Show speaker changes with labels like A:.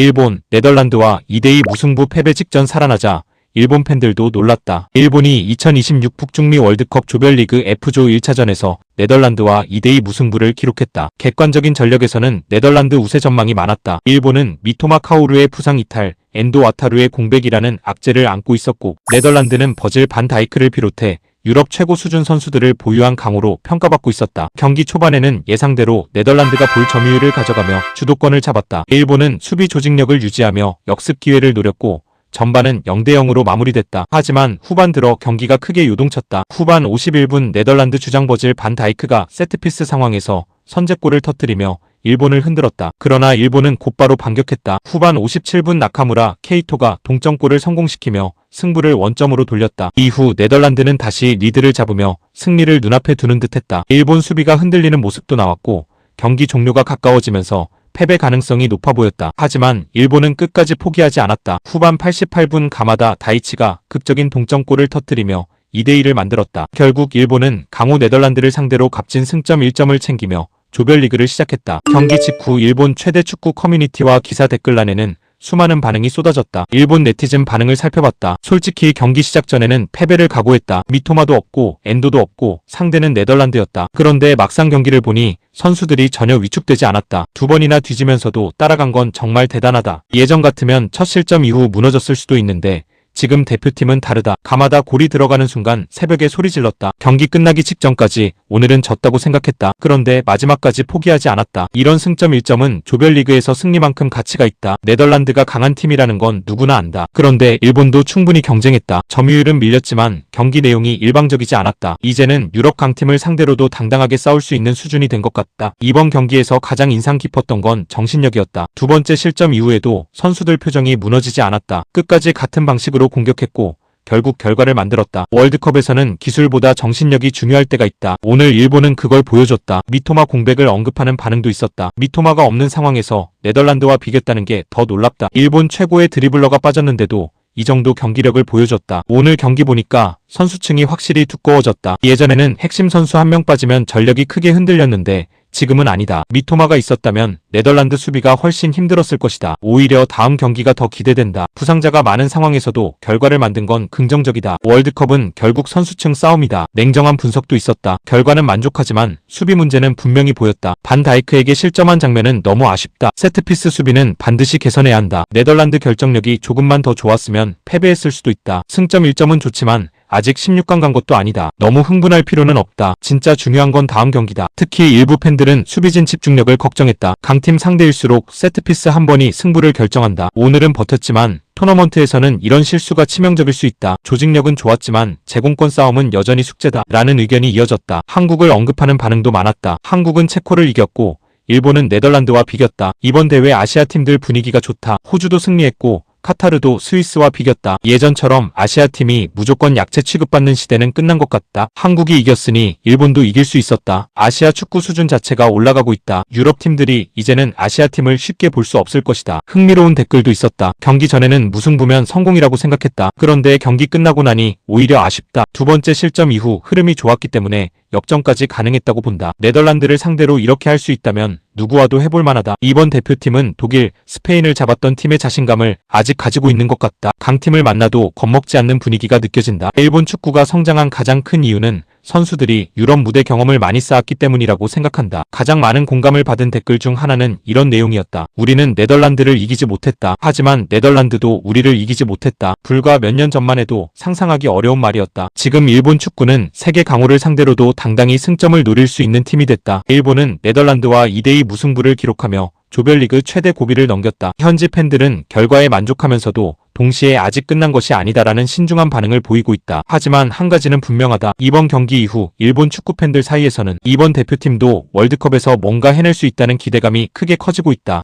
A: 일본, 네덜란드와 2대2 무승부 패배 직전 살아나자 일본 팬들도 놀랐다. 일본이 2026 북중미 월드컵 조별리그 F조 1차전에서 네덜란드와 2대2 무승부를 기록했다. 객관적인 전력에서는 네덜란드 우세 전망이 많았다. 일본은 미토마 카오루의 부상 이탈, 엔도 와타루의 공백이라는 악재를 안고 있었고, 네덜란드는 버질 반 다이크를 비롯해 유럽 최고 수준 선수들을 보유한 강호로 평가받고 있었다. 경기 초반에는 예상대로 네덜란드가 볼 점유율을 가져가며 주도권을 잡았다. 일본은 수비 조직력을 유지하며 역습 기회를 노렸고, 전반은 0대0으로 마무리됐다. 하지만 후반 들어 경기가 크게 요동쳤다. 후반 51분 네덜란드 주장 버질 반 다이크가 세트피스 상황에서 선제골을 터뜨리며 일본을 흔들었다. 그러나 일본은 곧바로 반격했다. 후반 57분 나카무라 케이토가 동점골을 성공시키며 승부를 원점으로 돌렸다. 이후 네덜란드는 다시 리드를 잡으며 승리를 눈앞에 두는 듯했다. 일본 수비가 흔들리는 모습도 나왔고, 경기 종료가 가까워지면서 패배 가능성이 높아 보였다. 하지만 일본은 끝까지 포기하지 않았다. 후반 88분 가마다 다이치가 극적인 동점골을 터뜨리며 2대1을 만들었다. 결국 일본은 강호 네덜란드를 상대로 값진 승점 1점을 챙기며 조별리그를 시작했다. 경기 직후 일본 최대 축구 커뮤니티와 기사 댓글란에는 수많은 반응이 쏟아졌다. 일본 네티즌 반응을 살펴봤다. 솔직히 경기 시작 전에는 패배를 각오했다. 미토마도 없고 엔도도 없고 상대는 네덜란드였다. 그런데 막상 경기를 보니 선수들이 전혀 위축되지 않았다. 두 번이나 뒤지면서도 따라간 건 정말 대단하다. 예전 같으면 첫 실점 이후 무너졌을 수도 있는데 지금 대표팀은 다르다. 가마다 골이 들어가는 순간 새벽에 소리 질렀다. 경기 끝나기 직전까지 오늘은 졌다고 생각했다. 그런데 마지막까지 포기하지 않았다. 이런 승점 1점은 조별리그에서 승리만큼 가치가 있다. 네덜란드가 강한 팀이라는 건 누구나 안다. 그런데 일본도 충분히 경쟁했다. 점유율은 밀렸지만 경기 내용이 일방적이지 않았다. 이제는 유럽 강팀을 상대로도 당당하게 싸울 수 있는 수준이 된 것 같다. 이번 경기에서 가장 인상 깊었던 건 정신력이었다. 두 번째 실점 이후에도 선수들 표정이 무너지지 않았다. 끝까지 같은 방식으로 공격했고 결국 결과를 만들었다. 월드컵에서는 기술보다 정신력이 중요할 때가 있다. 오늘 일본은 그걸 보여줬다. 미토마 공백을 언급하는 반응도 있었다. 미토마가 없는 상황에서 네덜란드와 비겼다는 게 더 놀랍다. 일본 최고의 드리블러가 빠졌는데도 이 정도 경기력을 보여줬다. 오늘 경기 보니까 선수층이 확실히 두꺼워졌다. 예전에는 핵심 선수 한 명 빠지면 전력이 크게 흔들렸는데 지금은 아니다. 미토마가 있었다면 네덜란드 수비가 훨씬 힘들었을 것이다. 오히려 다음 경기가 더 기대된다. 부상자가 많은 상황에서도 결과를 만든 건 긍정적이다. 월드컵은 결국 선수층 싸움이다. 냉정한 분석도 있었다. 결과는 만족하지만 수비 문제는 분명히 보였다. 반 다이크에게 실점한 장면은 너무 아쉽다. 세트피스 수비는 반드시 개선해야 한다. 네덜란드 결정력이 조금만 더 좋았으면 패배했을 수도 있다. 승점 1점은 좋지만 아직 16강 간 것도 아니다. 너무 흥분할 필요는 없다. 진짜 중요한 건 다음 경기다. 특히 일부 팬들은 수비진 집중력을 걱정했다. 강팀 상대일수록 세트피스 한 번이 승부를 결정한다. 오늘은 버텼지만 토너먼트에서는 이런 실수가 치명적일 수 있다. 조직력은 좋았지만 제공권 싸움은 여전히 숙제다. 라는 의견이 이어졌다. 한국을 언급하는 반응도 많았다. 한국은 체코를 이겼고 일본은 네덜란드와 비겼다. 이번 대회 아시아 팀들 분위기가 좋다. 호주도 승리했고 카타르도 스위스와 비겼다. 예전처럼 아시아팀이 무조건 약체 취급받는 시대는 끝난 것 같다. 한국이 이겼으니 일본도 이길 수 있었다. 아시아 축구 수준 자체가 올라가고 있다. 유럽 팀들이 이제는 아시아팀을 쉽게 볼 수 없을 것이다. 흥미로운 댓글도 있었다. 경기 전에는 무승부면 성공이라고 생각했다. 그런데 경기 끝나고 나니 오히려 아쉽다. 두 번째 실점 이후 흐름이 좋았기 때문에 역전까지 가능했다고 본다. 네덜란드를 상대로 이렇게 할 수 있다면 누구와도 해볼 만하다. 이번 대표팀은 독일, 스페인을 잡았던 팀의 자신감을 아직 가지고 있는 것 같다. 강팀을 만나도 겁먹지 않는 분위기가 느껴진다. 일본 축구가 성장한 가장 큰 이유는 선수들이 유럽 무대 경험을 많이 쌓았기 때문이라고 생각한다. 가장 많은 공감을 받은 댓글 중 하나는 이런 내용이었다. 우리는 네덜란드를 이기지 못했다. 하지만 네덜란드도 우리를 이기지 못했다. 불과 몇 년 전만 해도 상상하기 어려운 말이었다. 지금 일본 축구는 세계 강호를 상대로도 당당히 승점을 노릴 수 있는 팀이 됐다. 일본은 네덜란드와 2대2 무승부를 기록하며 조별리그 최대 고비를 넘겼다. 현지 팬들은 결과에 만족하면서도 동시에 아직 끝난 것이 아니다라는 신중한 반응을 보이고 있다. 하지만 한 가지는 분명하다. 이번 경기 이후 일본 축구 팬들 사이에서는 이번 대표팀도 월드컵에서 뭔가 해낼 수 있다는 기대감이 크게 커지고 있다.